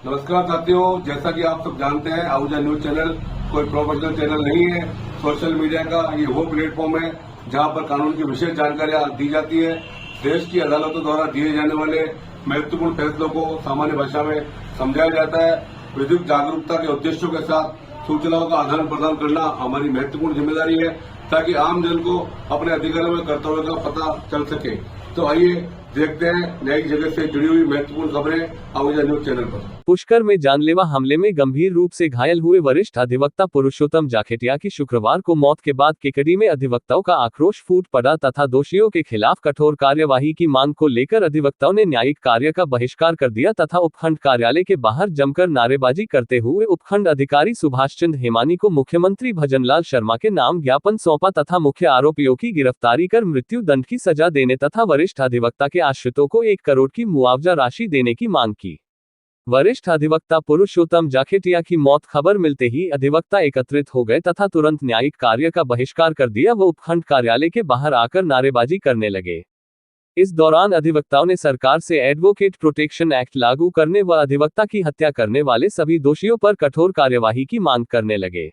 नमस्कार साथियों, जैसा कि आप सब जानते हैं आहूजा न्यूज चैनल कोई प्रोफेशनल चैनल नहीं है। सोशल मीडिया का ये वो प्लेटफॉर्म है जहां पर कानून की विशेष जानकारियां दी जाती है। देश की अदालतों द्वारा दिए जाने वाले महत्वपूर्ण फैसलों को सामान्य भाषा में समझाया जाता है। विधिक जागरूकता के उद्देश्यों के साथ सूचनाओं का आदान प्रदान करना हमारी महत्वपूर्ण जिम्मेदारी है ताकि आम जन को अपने अधिकारों में कर्तव्यों का पता चल सके। तो आइए देखते हैं न्यायिक जगत से जुड़ी हुई महत्वपूर्ण खबरें आहूजा न्यूज चैनल पर। पुष्कर में जानलेवा हमले में गंभीर रूप से घायल हुए वरिष्ठ अधिवक्ता पुरुषोत्तम जाखेटिया की शुक्रवार को मौत के बाद केकड़ी में अधिवक्ताओं का आक्रोश फूट पड़ा तथा दोषियों के खिलाफ कठोर कार्यवाही की मांग को लेकर अधिवक्ताओं ने न्यायिक कार्य का बहिष्कार कर दिया तथा उपखंड कार्यालय के बाहर जमकर नारेबाजी करते हुए उपखंड अधिकारी सुभाष चंद्र हेमानी को मुख्यमंत्री भजनलाल शर्मा के नाम ज्ञापन सौंपा तथा मुख्य आरोपियों की गिरफ्तारी कर मृत्यु दंड की सजा देने तथा वरिष्ठ अधिवक्ता के आश्रितों को 1 करोड़ की मुआवजा राशि देने की मांग की। वरिष्ठ अधिवक्ता पुरुषोत्तम जाखेटिया की मौत खबर मिलते ही अधिवक्ता एकत्रित हो गए तथा तुरंत न्यायिक कार्य का बहिष्कार कर दिया व उपखंड कार्यालय के बाहर आकर नारेबाजी करने लगे। इस दौरान अधिवक्ताओं ने सरकार से एडवोकेट प्रोटेक्शन एक्ट लागू करने व अधिवक्ता की हत्या करने वाले सभी दोषियों पर कठोर कार्यवाही की मांग करने लगे।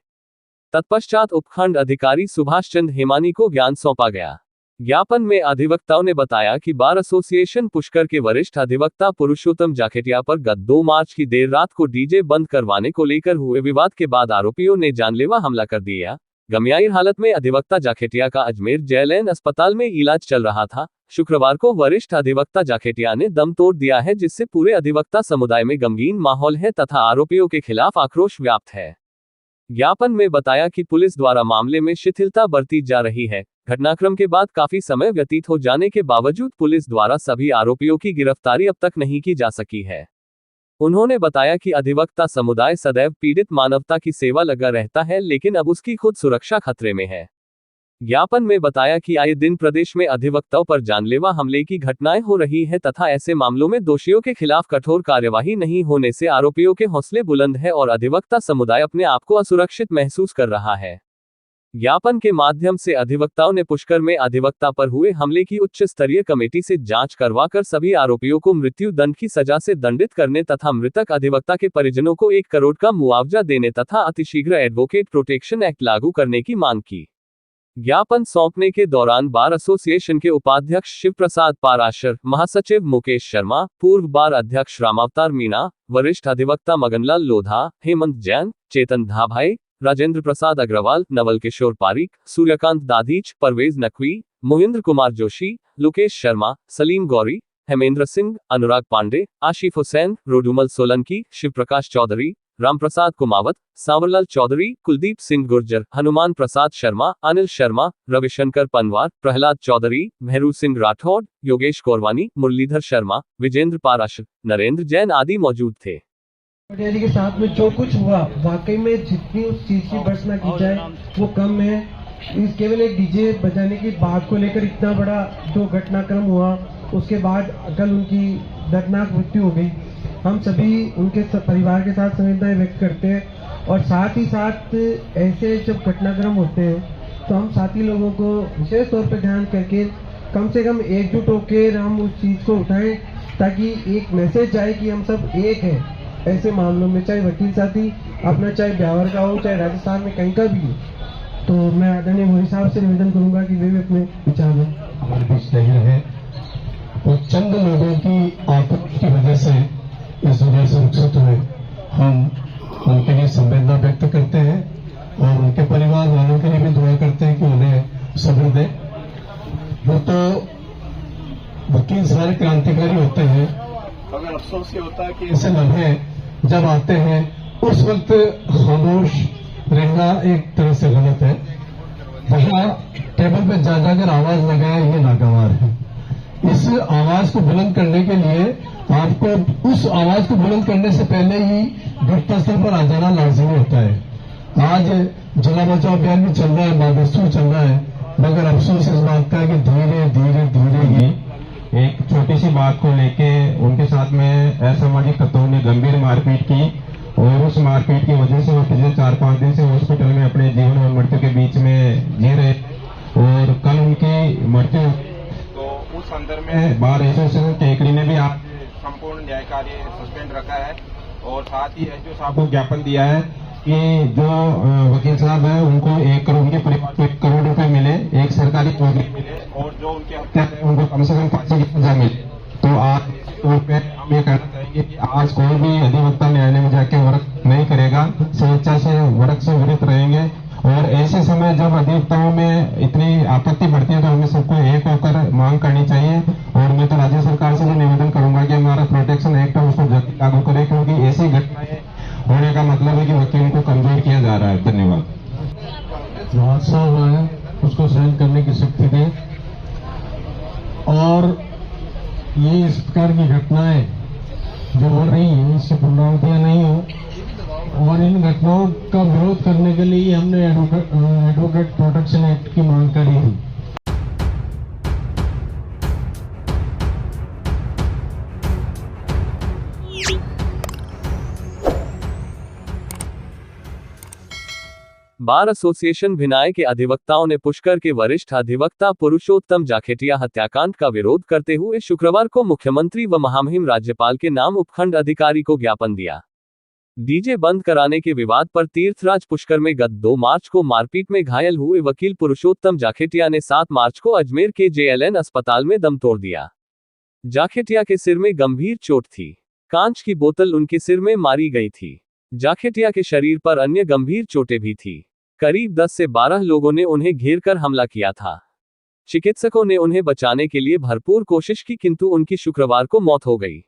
तत्पश्चात उपखंड अधिकारी सुभाष चंद्र हेमानी को ज्ञापन सौंपा गया। ज्ञापन में अधिवक्ताओं ने बताया कि बार एसोसिएशन पुष्कर के वरिष्ठ अधिवक्ता पुरुषोत्तम जाखेटिया पर गत 2 मार्च की देर रात को डीजे बंद करवाने को लेकर हुए विवाद के बाद आरोपियों ने जानलेवा हमला कर दिया। गंभीर हालत में अधिवक्ता जाखेटिया का अजमेर जेएलएन अस्पताल में इलाज चल रहा था। शुक्रवार को वरिष्ठ अधिवक्ता जाखेटिया ने दम तोड़ दिया है, जिससे पूरे अधिवक्ता समुदाय में गमगीन माहौल है तथा आरोपियों के खिलाफ आक्रोश व्याप्त है। ज्ञापन में बताया कि पुलिस द्वारा मामले में शिथिलता बरती जा रही है। घटनाक्रम के बाद काफी समय व्यतीत हो जाने के बावजूद पुलिस द्वारा सभी आरोपियों की गिरफ्तारी अब तक नहीं की जा सकी है। उन्होंने बताया कि अधिवक्ता समुदाय सदैव पीड़ित मानवता की सेवा लगा रहता है, लेकिन अब उसकी खुद सुरक्षा खतरे में है। ज्ञापन में बताया कि आए दिन प्रदेश में अधिवक्ताओं पर जानलेवा हमले की घटनाएं हो रही है तथा ऐसे मामलों में दोषियों के खिलाफ कठोर कार्यवाही नहीं होने से आरोपियों के हौसले बुलंद है और अधिवक्ता समुदाय अपने आप को असुरक्षित महसूस कर रहा है। ज्ञापन के माध्यम से अधिवक्ताओं ने पुष्कर में अधिवक्ता पर हुए हमले की उच्च स्तरीय कमेटी से जांच करवाकर सभी आरोपियों को मृत्यु दंड की सजा से दंडित करने तथा मृतक अधिवक्ता के परिजनों को 1 करोड़ का मुआवजा देने तथा अतिशीघ्र एडवोकेट प्रोटेक्शन एक्ट लागू करने की मांग की। ज्ञापन सौंपने के दौरान बार एसोसिएशन के उपाध्यक्ष शिव प्रसाद पाराशर, महासचिव मुकेश शर्मा, पूर्व बार अध्यक्ष रामावतार मीणा, वरिष्ठ अधिवक्ता मगनलाल लोधा, हेमंत जैन, चेतन धाभाई, राजेंद्र प्रसाद अग्रवाल, नवल किशोर पारिक, सूर्यकांत दाधीच, परवेज नकवी, मोहिंद्र कुमार जोशी, लोकेश शर्मा, सलीम गौरी, हेमेंद्र सिंह, अनुराग पांडे, आशिफ हुसैन, रोडुमल सोलंकी, शिव प्रकाश चौधरी, रामप्रसाद कुमावत, सांवरलाल चौधरी, कुलदीप सिंह गुर्जर, हनुमान प्रसाद शर्मा, अनिल शर्मा, रविशंकर पनवार, प्रहलाद चौधरी, मेहरू सिंह राठौड़, योगेश कोरवानी, मुरलीधर शर्मा, विजेंद्र पाराशर, नरेंद्र जैन आदि मौजूद थे। पटेल के साथ में जो कुछ हुआ वाकई में जितनी उस चीज की भर्त्सना की जाए वो कम है। इस केवल एक डीजे बजाने की बात को लेकर इतना बड़ा जो घटनाक्रम हुआ, उसके बाद कल उनकी दर्दनाक मृत्यु हो गई। हम सभी उनके परिवार के साथ संवेदनाएं व्यक्त करते हैं और साथ ही साथ ऐसे जब घटनाक्रम होते हैं तो हम साथी लोगों को विशेष तौर पर ध्यान करके कम से कम एकजुट होकर हम उस चीज को उठाएं ताकि एक मैसेज जाए कि हम सब एक हैं ऐसे मामलों में, चाहे वकील साथी अपना, चाहे ब्यावर का हो, चाहे राजस्थान में कहीं का भी हो। तो मैं आदरणीय मोदी साहब से निवेदन करूंगा कि वे भी अपने विचार में हमारे बीच नहीं रहे और चंद लोगों की आपत्ति की वजह से इस वजह से रुखसत हुए। हम उनके लिए संवेदना व्यक्त करते हैं और उनके परिवार वालों के लिए भी दुआ करते हैं कि उन्हें सब्र दें। वो तो वकील सारे क्रांतिकारी होते हैं, मगर अफसोस ये होता है कि ऐसे लम्हे जब आते हैं उस वक्त खामोश रहना एक तरह से गलत है। वहां टेबल पे जा जाकर आवाज लगाए ये नागवार है। इस आवाज को बुलंद करने के लिए आपको उस आवाज को बुलंद करने से पहले ही घटनास्थल पर आ जाना लाजमी होता है। आज जिला बचाव अभियान भी चल रहा है, मादस्तूर चल रहा है, मगर अफसोस इस बात का है कि धीरे धीरे धीरे ही एक छोटी सी बात को लेके उनके साथ में असामाजिक तत्वों ने गंभीर मारपीट की और उस मारपीट की वजह से वो पिछले 4-5 दिन से हॉस्पिटल में अपने जीवन और मृत्यु के बीच में जी रहे और कल उनकी मृत्यु। तो उस संदर्भ में बार एसोसिएशन टेकड़ी ने भी आप संपूर्ण न्याय कार्य सस्पेंड रखा है और साथ ही एसडीओ साहब को ज्ञापन दिया है कि जो वकील साहब है उनको 1 करोड़, उनके परिवार को 1 करोड़ रुपए मिले, एक सरकारी नौकरी मिले और जो उनके हत्या है उनको कम से कम फांसी की सजा मिले। तो आज तौर पे हम ये कहना चाहेंगे कि आज कोई भी अधिवक्ता न्यायालय में जाके वर्क नहीं करेगा, स्वेच्छा से वर्क से विरत रहेंगे। और ऐसे समय जब अधिवक्ताओं में इतनी आपत्ति बढ़ती है तो हमें सबको एक होकर मांग करनी चाहिए। और मैं तो राज्य सरकार से भी निवेदन करूंगा कि हमारा प्रोटेक्शन एक्ट है उसको जल्दी लागू करें, क्योंकि ऐसी घटनाएं होने का मतलब है कि वकील को कमजोर किया जा रहा है। धन्यवाद। जो हादसा हुआ है उसको सहन करने की शक्ति दें और ये इस प्रकार की घटनाएं जो हो रही हैं इससे पुनरावृत्तियां नहीं हो, और इन घटनाओं का विरोध करने के लिए हमने एडवोकेट प्रोटेक्शन एक्ट की मांग करी थी। बार एसोसिएशन भिनाई के अधिवक्ताओं ने पुष्कर के वरिष्ठ अधिवक्ता पुरुषोत्तम जाखेटिया हत्याकांड का विरोध करते हुए शुक्रवार को मुख्यमंत्री व महामहिम राज्यपाल के नाम उपखंड अधिकारी को ज्ञापन दिया। डीजे बंद कराने के विवाद पर तीर्थराज पुष्कर में गत 2 मार्च को मारपीट में घायल हुए वकील पुरुषोत्तम जाखेटिया ने 7 मार्च को अजमेर के JLN अस्पताल में दम तोड़ दिया। जाखेटिया के सिर में गंभीर चोट थी। कांच की बोतल उनके सिर में मारी गई थी। जाखेटिया के शरीर पर अन्य गंभीर चोटें भी थी। करीब 10 से 12 लोगों ने उन्हें घेर कर हमला किया था। चिकित्सकों ने उन्हें बचाने के लिए भरपूर कोशिश की, किंतु उनकी शुक्रवार को मौत हो गई।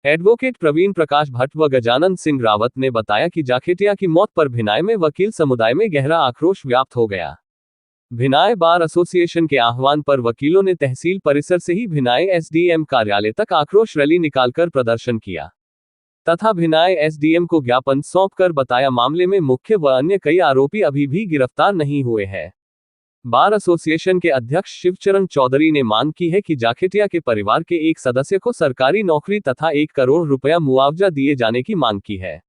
एडवोकेट प्रवीण प्रकाश भट्ट व गजानन सिंह रावत ने बताया कि जाखेटिया की मौत पर भिनाई में वकील समुदाय में गहरा आक्रोश व्याप्त हो गया। भिनाई बार एसोसिएशन के आह्वान पर वकीलों ने तहसील परिसर से ही भिनाई SDM कार्यालय तक आक्रोश रैली निकालकर प्रदर्शन किया तथा भिनाई SDM को ज्ञापन सौंपकर बताया मामले में मुख्य व अन्य कई आरोपी अभी भी गिरफ्तार नहीं हुए हैं। बार एसोसिएशन के अध्यक्ष शिवचरण चौधरी ने मांग की है कि जाखेटिया के परिवार के एक सदस्य को सरकारी नौकरी तथा 1 करोड़ रुपया मुआवजा दिए जाने की मांग की है।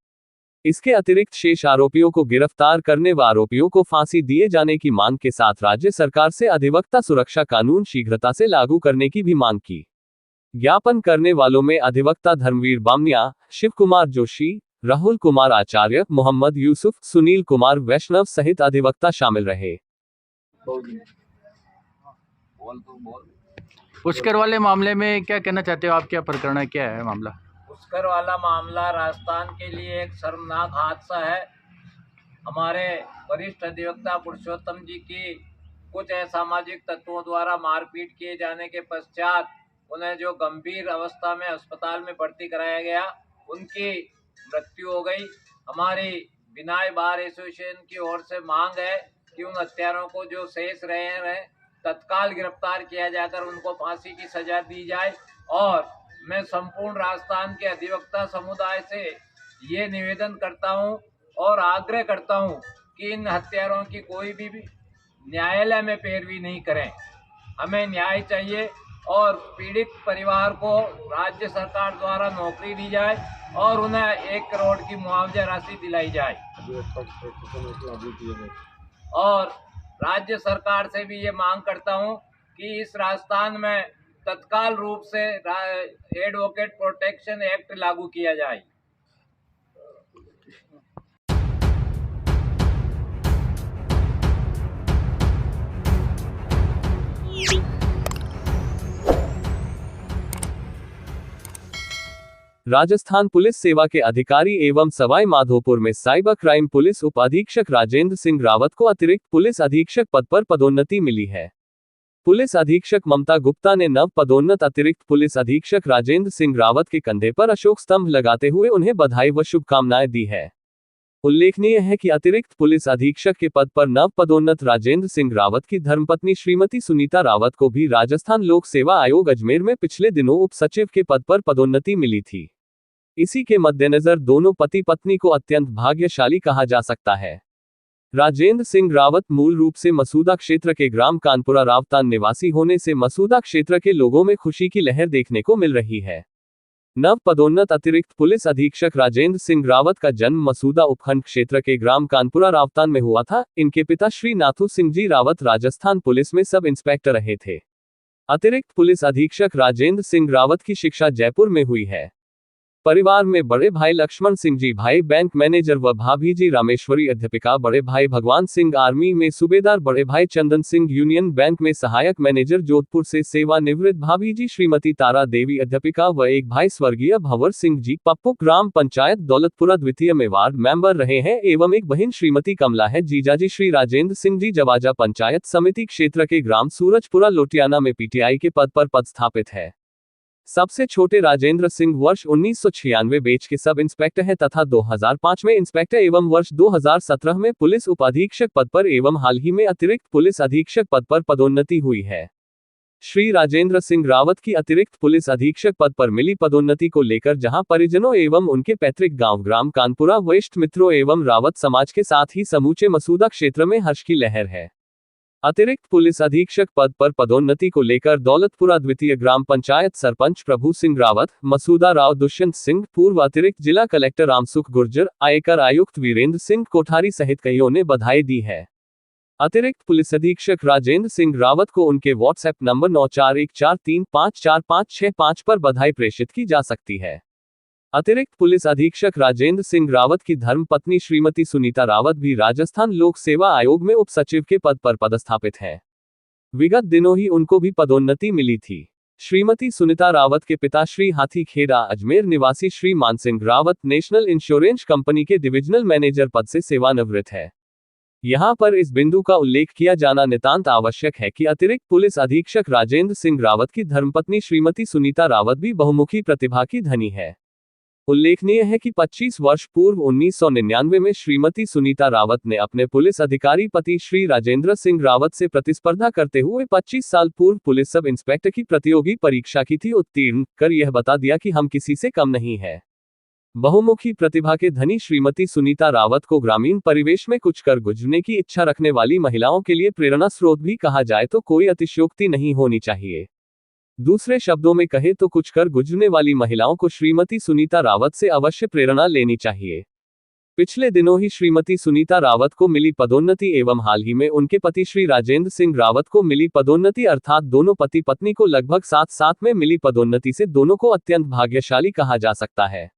इसके अतिरिक्त शेष आरोपियों को गिरफ्तार करने व आरोपियों को फांसी दिए जाने की मांग के साथ राज्य सरकार से अधिवक्ता सुरक्षा कानून शीघ्रता से लागू करने की भी मांग की। ज्ञापन करने वालों में अधिवक्ता धर्मवीर बामनिया, शिव कुमार जोशी, राहुल कुमार आचार्य, मोहम्मद यूसुफ, सुनील कुमार वैष्णव सहित अधिवक्ता शामिल रहे। पुष्कर वाले मामले में क्या कहना चाहते हो आप? क्या प्रकरण है, क्या है मामला? पुष्कर वाला मामला राजस्थान के लिए एक शर्मनाक हादसा है। हमारे वरिष्ठ अधिवक्ता पुरुषोत्तम जी की कुछ असामाजिक तत्वों द्वारा मारपीट किए जाने के पश्चात उन्हें जो गंभीर अवस्था में अस्पताल में भर्ती कराया गया, उनकी मृत्यु हो गई। हमारी भिनाई बार एसोसिएशन की ओर से मांग है कि उन हत्यारों को जो शेष रहे हैं तत्काल गिरफ्तार किया जाकर उनको फांसी की सजा दी जाए। और मैं संपूर्ण राजस्थान के अधिवक्ता समुदाय से ये निवेदन करता हूँ और आग्रह करता हूँ कि इन हत्यारों की कोई भी न्यायालय में पैरवी नहीं करें। हमें न्याय चाहिए और पीड़ित परिवार को राज्य सरकार द्वारा नौकरी दी जाए और उन्हें 1 करोड़ की मुआवजा राशि दिलाई जाए। और राज्य सरकार से भी ये मांग करता हूँ कि इस राजस्थान में तत्काल रूप से एडवोकेट प्रोटेक्शन एक्ट लागू किया जाए। राजस्थान पुलिस सेवा के अधिकारी एवं सवाई माधोपुर में साइबर क्राइम पुलिस उप अधीक्षक राजेंद्र सिंह रावत को अतिरिक्त पुलिस अधीक्षक पद पर पदोन्नति मिली है। पुलिस अधीक्षक ममता गुप्ता ने नव पदोन्नत अतिरिक्त पुलिस अधीक्षक राजेंद्र सिंह रावत के कंधे पर अशोक स्तंभ लगाते हुए उन्हें बधाई व शुभकामनाएं दी है। उल्लेखनीय है कि अतिरिक्त पुलिस अधीक्षक के पद पर नव पदोन्नत राजेंद्र सिंह रावत की धर्मपत्नी श्रीमती सुनीता रावत को भी राजस्थान लोक सेवा आयोग अजमेर में पिछले दिनों उप सचिव के पद पर पदोन्नति मिली थी। इसी के मद्देनजर दोनों पति पत्नी को अत्यंत भाग्यशाली कहा जा सकता है। राजेंद्र सिंह रावत मूल रूप से मसूदा क्षेत्र के ग्राम कानपुरा रावतान निवासी होने से मसूदा क्षेत्र के लोगों में खुशी की लहर देखने को मिल रही है। नव पदोन्नत अतिरिक्त पुलिस अधीक्षक राजेंद्र सिंह रावत का जन्म मसूदा उपखंड क्षेत्र के ग्राम कानपुरा रावतान में हुआ था। इनके पिता श्री नाथू सिंह जी रावत राजस्थान पुलिस में सब इंस्पेक्टर रहे थे। अतिरिक्त पुलिस अधीक्षक राजेंद्र सिंह रावत की शिक्षा जयपुर में हुई है। परिवार में बड़े भाई लक्ष्मण सिंह जी भाई बैंक मैनेजर व भाभी जी रामेश्वरी अध्यापिका, बड़े भाई भगवान सिंह आर्मी में सूबेदार, बड़े भाई चंदन सिंह यूनियन बैंक में सहायक मैनेजर जोधपुर से सेवानिवृत्त, भाभी जी श्रीमती तारा देवी अध्यापिका व एक भाई स्वर्गीय भंवर सिंह जी पप्पू ग्राम पंचायत दौलतपुरा द्वितीय में वार्ड मेंबर रहे हैं एवं एक बहन श्रीमती कमला है। जीजाजी श्री राजेंद्र सिंह जी जवाजा पंचायत समिति क्षेत्र के ग्राम सूरजपुरा लोटियाना में पीटीआई के पद पर पदस्थापित है। सबसे छोटे राजेंद्र सिंह वर्ष 1996 बेच के सब इंस्पेक्टर है तथा 2005 में इंस्पेक्टर एवं वर्ष 2017 में पुलिस उप अधीक्षक पद पर एवं हाल ही में अतिरिक्त पुलिस अधीक्षक पद पर पदोन्नति हुई है। श्री राजेंद्र सिंह रावत की अतिरिक्त पुलिस अधीक्षक पद पर मिली पदोन्नति को लेकर जहां परिजनों एवं उनके पैतृक गांव ग्राम कानपुरा वरिष्ठ मित्रों एवं रावत समाज के साथ ही समूचे मसूदा क्षेत्र में हर्ष की लहर है। अतिरिक्त पुलिस अधीक्षक पद पर पदोन्नति को लेकर दौलतपुरा द्वितीय ग्राम पंचायत सरपंच प्रभु सिंह रावत, मसूदा राव दुष्यंत सिंह, पूर्व अतिरिक्त जिला कलेक्टर रामसुख गुर्जर, आयकर आयुक्त वीरेंद्र सिंह कोठारी सहित कईयों ने बधाई दी है। अतिरिक्त पुलिस अधीक्षक राजेंद्र सिंह रावत को उनके व्हाट्सएप नंबर 9414354565 पर बधाई प्रेषित की जा सकती है। अतिरिक्त पुलिस अधीक्षक राजेंद्र सिंह रावत की धर्मपत्नी श्रीमती सुनीता रावत भी राजस्थान लोक सेवा आयोग में उप सचिव के पद पर पदस्थापित है। विगत दिनों ही उनको भी पदोन्नति मिली थी। श्रीमती सुनीता रावत के पिता श्री हाथी खेड़ा अजमेर निवासी Shri Mansingh Rawat national insurance company के डिविजनल मैनेजर पद से सेवानिवृत्त है। यहाँ पर इस बिंदु का उल्लेख किया जाना नितांत आवश्यक है कि अतिरिक्त पुलिस अधीक्षक राजेंद्र सिंह रावत की धर्मपत्नी श्रीमती सुनीता रावत भी बहुमुखी प्रतिभा की धनी है। उल्लेखनीय है कि 25 वर्ष पूर्व 1999 में श्रीमती सुनीता रावत ने अपने पुलिस अधिकारी पति श्री राजेंद्र सिंह रावत से प्रतिस्पर्धा करते हुए 25 साल पूर्व पुलिस सब इंस्पेक्टर की प्रतियोगी परीक्षा की थी। उत्तीर्ण कर यह बता दिया कि हम किसी से कम नहीं है। बहुमुखी प्रतिभा के धनी श्रीमती सुनीता रावत को ग्रामीण परिवेश में कुछ कर गुजरने की इच्छा रखने वाली महिलाओं के लिए प्रेरणा स्रोत भी कहा जाए तो कोई अतिशयोक्ति नहीं होनी चाहिए। दूसरे शब्दों में कहे तो कुछ कर गुजरने वाली महिलाओं को श्रीमती सुनीता रावत से अवश्य प्रेरणा लेनी चाहिए। पिछले दिनों ही श्रीमती सुनीता रावत को मिली पदोन्नति एवं हाल ही में उनके पति श्री राजेंद्र सिंह रावत को मिली पदोन्नति अर्थात दोनों पति पत्नी को लगभग साथ साथ में मिली पदोन्नति से दोनों को अत्यंत भाग्यशाली कहा जा सकता है।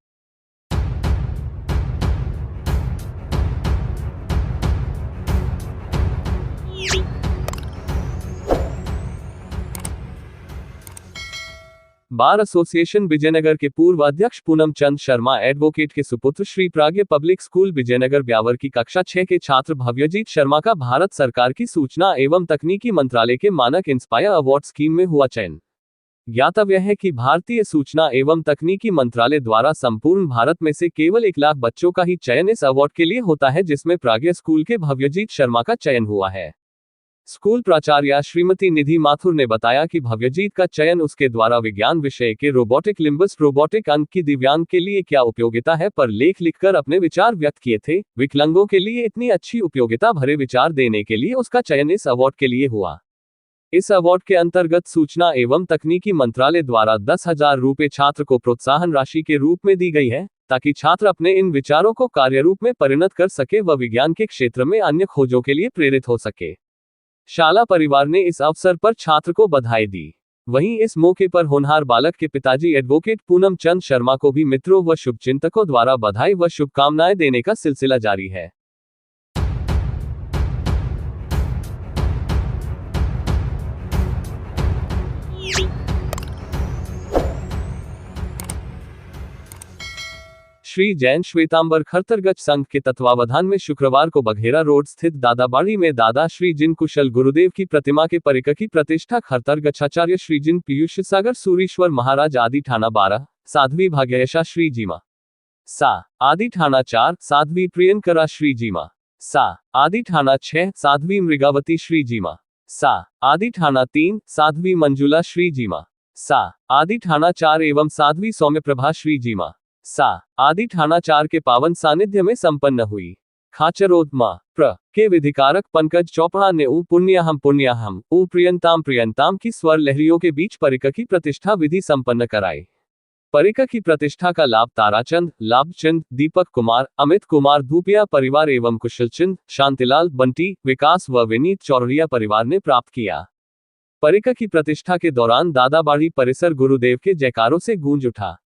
बार एसोसिएशन विजयनगर के पूर्व अध्यक्ष पूनम चंद शर्मा एडवोकेट के सुपुत्र श्री प्राज्ञ पब्लिक स्कूल विजयनगर ब्यावर की कक्षा 6 के छात्र भव्यजीत शर्मा का भारत सरकार की सूचना एवं तकनीकी मंत्रालय के मानक इंस्पायर अवार्ड स्कीम में हुआ चयन। ज्ञातव्य है कि भारतीय सूचना एवं तकनीकी मंत्रालय द्वारा संपूर्ण भारत में से केवल 1 लाख बच्चों का ही चयन इस अवार्ड के लिए होता है, जिसमें प्राज्ञ स्कूल के भव्यजीत शर्मा का चयन हुआ है। स्कूल प्राचार्या श्रीमती निधि माथुर ने बताया कि भव्यजीत का चयन उसके द्वारा विज्ञान विषय के रोबोटिक लिम्बस रोबोटिक अंक की दिव्यांग के लिए क्या उपयोगिता है पर लेख लिखकर अपने विचार व्यक्त किए थे। विकलांगों के लिए इतनी अच्छी उपयोगिता भरे विचार देने के लिए उसका चयन इस अवार्ड के लिए हुआ। इस अवार्ड के अंतर्गत सूचना एवं तकनीकी मंत्रालय द्वारा 10,000 रुपये छात्र को प्रोत्साहन राशि के रूप में दी गई है, ताकि छात्र अपने इन विचारों को कार्यरूप में परिणत कर सके व विज्ञान के क्षेत्र में अन्य खोजों के लिए प्रेरित हो सके। शाला परिवार ने इस अवसर पर छात्र को बधाई दी। वहीं इस मौके पर होनहार बालक के पिताजी एडवोकेट पूनम चंद शर्मा को भी मित्रों व शुभचिंतकों द्वारा बधाई व शुभकामनाएं देने का सिलसिला जारी है। श्री जैन श्वेतांबर खरतरगच संघ के तत्वावधान में शुक्रवार को बघेरा रोड स्थित दादाबाड़ी में दादा श्री जिन कुशल गुरुदेव की प्रतिमा के परिकर की प्रतिष्ठा खरतरगचाचार्य श्री जिन पीयूष सागर सूरीश्वर महाराज आदि ठाना 12 साध्वी भाग्ययशा श्री जीमा सा आदि ठाना 4 साध्वी प्रियंकरा श्री जीमा सा आदि ठाना 6 साध्वी मृगावती श्री जीमा सा आदि ठाना 3 साध्वी मंजुला श्री जीमा सा आदि ठाना 4 एवं साध्वी सौम्यप्रभा श्री जीमा सा आदि ठाना 4 के पावन सानिध्य में संपन्न हुई। खाचरोत्मा प्र के विधिकारक पंकज चौपड़ा ने ऊ पुण्याहम ऊ प्रियंताम की स्वर लहरियों के बीच परिकर की प्रतिष्ठा विधि संपन्न कराई। परिकर की प्रतिष्ठा का लाभ ताराचंद, लाभचंद, दीपक कुमार, अमित कुमार धूपिया परिवार एवं कुशलचंद, शांतिलाल, बंटी, विकास व विनीत चौरड़िया परिवार ने प्राप्त किया। परिकर की प्रतिष्ठा के दौरान दादाबाड़ी परिसर गुरुदेव के जयकारों से गूंज उठा।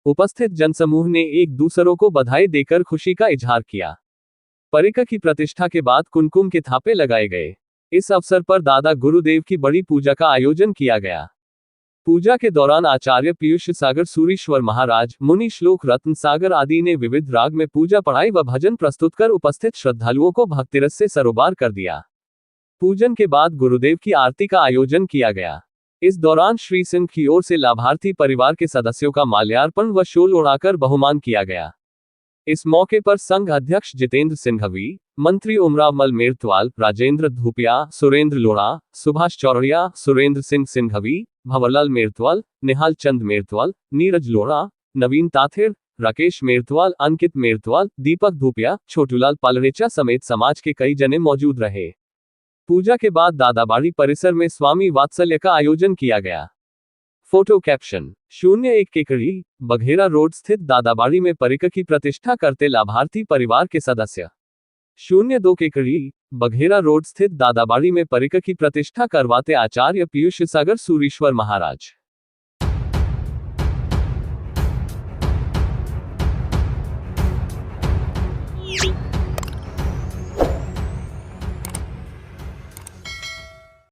उपस्थित जनसमूह ने एक दूसरों को बधाई देकर खुशी का इजहार किया। परिकर की प्रतिष्ठा के बाद कुमकुम के थापे लगाए गए। इस अवसर पर दादा गुरुदेव की बड़ी पूजा का आयोजन किया गया। पूजा के दौरान आचार्य पीयूष सागर सूरीश्वर महाराज, मुनि श्लोक रत्न सागर आदि ने विविध राग में पूजा पढ़ाई व भजन प्रस्तुत कर उपस्थित श्रद्धालुओं को भक्तिरस से सरोबार कर दिया। पूजन के बाद गुरुदेव की आरती का आयोजन किया गया। इस दौरान श्री सिंह की ओर से लाभार्थी परिवार के सदस्यों का माल्यार्पण व शोल उड़ाकर बहुमान किया गया। इस मौके पर संघ अध्यक्ष जितेंद्र सिंघवी, मंत्री उमरावमल मेरतवाल, राजेंद्र धूपिया, सुरेंद्र लोढ़ा, सुभाष चौरड़िया, सुरेंद्र सिंह सिंघवी, भंवरलाल मेरतवाल, निहाल चंद मेरतवाल, नीरज लोढ़ा, नवीन ताथिर, राकेश मेरतवाल, अंकित मेरतवाल, दीपक धूपिया, छोटूलाल पालरेचा समेत समाज के कई जने मौजूद रहे। पूजा के बाद दादाबाड़ी परिसर में स्वामी वात्सल्य का आयोजन किया गया। फोटो कैप्शन 01 एकड़ी, बघेरा रोड स्थित दादाबाड़ी में परिकर की प्रतिष्ठा करते लाभार्थी परिवार के सदस्य। 02 एकड़ी, बघेरा रोड स्थित दादाबाड़ी में परिकर की प्रतिष्ठा करवाते आचार्य पीयूष सागर सूरीश्वर महाराज।